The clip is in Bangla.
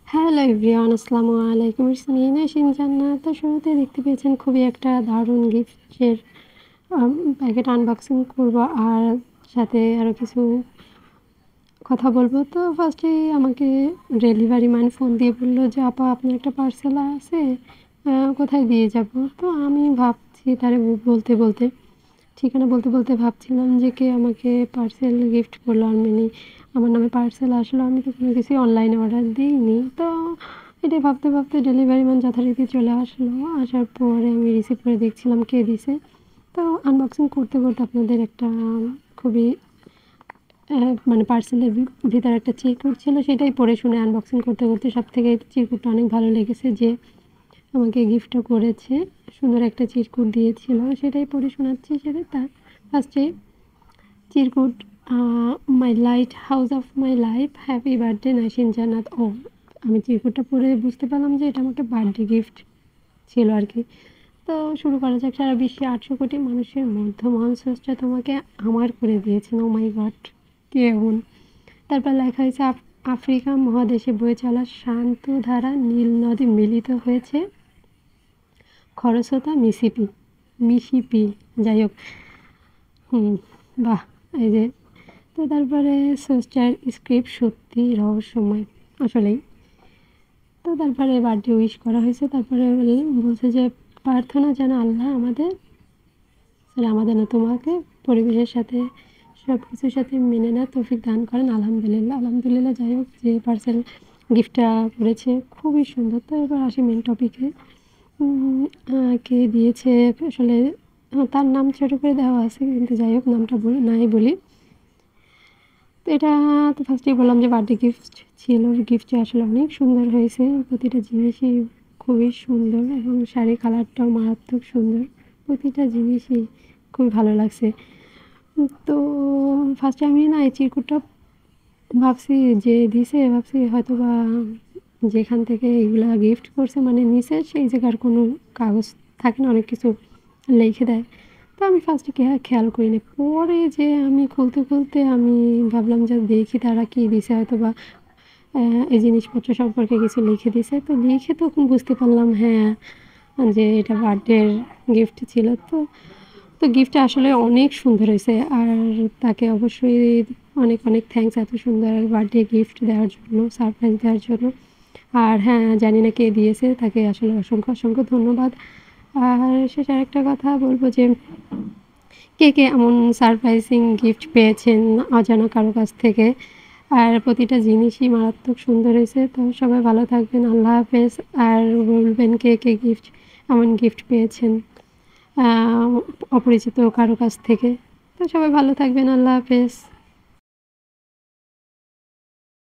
হ্যালো এভরিওয়ান, আসসালামু আলাইকুম। ইটস মি নাসিম জান্নাত। তো শুরুতে দেখতে পেয়েছেন খুবই একটা দারুণ গিফটের প্যাকেট আনবক্সিং করব আর সাথে আরও কিছু কথা বলব। তো ফার্স্টেই আমাকে ডেলিভারি ম্যান ফোন দিয়ে বলল যে, "আপা আপনার একটা পার্সেল আছে, কোথায় দিয়ে যাব?" তো আমি ভাবছি তারে বলতে ঠিকানা বলতে ভাবছিলাম যে কে আমাকে পার্সেল গিফট করলো। আমার নামে পার্সেল আসলো। আমি তো কোনো কিছুই অনলাইনে অর্ডার দিইনি। তো এটা ভাবতে ডেলিভারি ম্যান যথারীতি চলে আসলো। আসার পরে আমি রিসিভ করে দেখছিলাম কে দিছে। তো আনবক্সিং করতে আপনাদের একটা খুবই মানে পার্সেলের ভিতরে একটা চিরকুট ছিল, সেটাই পড়ে শুনে আনবক্সিং করতে সবথেকে চিরকুটটা অনেক ভালো লেগেছে যে আমাকে গিফটও করেছে। সুন্দর একটা চিরকুট দিয়েছিল, সেটাই পড়ে শোনাচ্ছি। সেটা তার ফার্স্টে চিরকুট, my lighthouse of my life, happy birthday Nasin Jannat. ও, আমি চিরকুটটা পড়ে বুঝতে পারলাম যে এটা আমাকে বার্থডে গিফট ছিল আর কি। তো শুরু করা যাক। সারা বিশ্বে 800 কোটি মানুষের মধ্যে মহান স্রষ্টা তোমাকে আমার করে দিয়েছেন। ও মাই গড, কি এমন! তারপর লেখা হয়েছে, আফ্রিকা মহাদেশে বয়ে চলা শান্ত ধারা নীল নদী মিলিত হয়েছে খরস্রোতা মিসিপি, যাই হোক। বাহ! এই যে, তো তারপরে স্রষ্টার স্ক্রিপ্ট সত্যি রহস্যময়, আসলেই। তো তারপরে বার্থডে উইশ করা হয়েছে। তারপরে বলছে যে প্রার্থনা যেন আল্লাহ আমাদের না তোমাকে পরিবেশের সাথে সব কিছুর সাথে মেনে নেওয়ার তৌফিক দান করেন। আলহামদুলিল্লাহ। যাই হোক, যে পার্সেল গিফটটা করেছে খুবই সুন্দর। তো এবার আসি মেন টপিকে। কে দিয়েছে আসলে তার নাম ছোট করে দেওয়া আছে, কিন্তু যাই হোক নামটা নাই বলি। তো এটা তো ফার্স্টেই বললাম যে বার্থডে গিফট ছিল। গিফটটা আসলে অনেক সুন্দর হয়েছে। প্রতিটা জিনিসই খুবই সুন্দর এবং শাড়ির কালারটাও মারাত্মক সুন্দর। প্রতিটা জিনিসই খুবই ভালো লাগছে। তো ফার্স্টে আমি না এই চিরকুটটা ভাবছি যে ভাবছি হয়তোবা যেখান থেকে এগুলা গিফট করছে মানে নিছে সেই জায়গার কোনো কাগজ থাকে না, অনেক কিছু লিখে দেয়। তো আমি ফার্স্টে খেয়াল করিনি। পরে যে আমি খুলতে আমি ভাবলাম যে দেখি তারা কি দিছে, হয়তোবা এই জিনিসপত্র সম্পর্কে কিছু লিখে দিছে। তো লিখে তখন বুঝতে পারলাম হ্যাঁ, যে এটা বার্থডের গিফট ছিল। তো গিফটটা আসলে অনেক সুন্দর হয়েছে। আর তাকে অবশ্যই অনেক থ্যাঙ্কস এত সুন্দর বার্থডে গিফট দেওয়ার জন্য, সারপ্রাইজ দেওয়ার জন্য। আর হ্যাঁ, জানি না কে দিয়েছে, তাকে আসলে অসংখ্য ধন্যবাদ। আর শেষে আরেকটা কথা বলব যে কে এমন সারপ্রাইজিং গিফট পেয়েছেন অজানা কারো কাছ থেকে? আর প্রতিটা জিনিসই মারাত্মক সুন্দর হয়েছে। তো সবাই ভালো থাকবেন। আল্লাহ হাফেজ। আর বলবেন কে এমন গিফট পেয়েছেন আ অপরিচিত কারো কাছ থেকে। তো সবাই ভালো থাকবেন। আল্লাহ হাফেজ।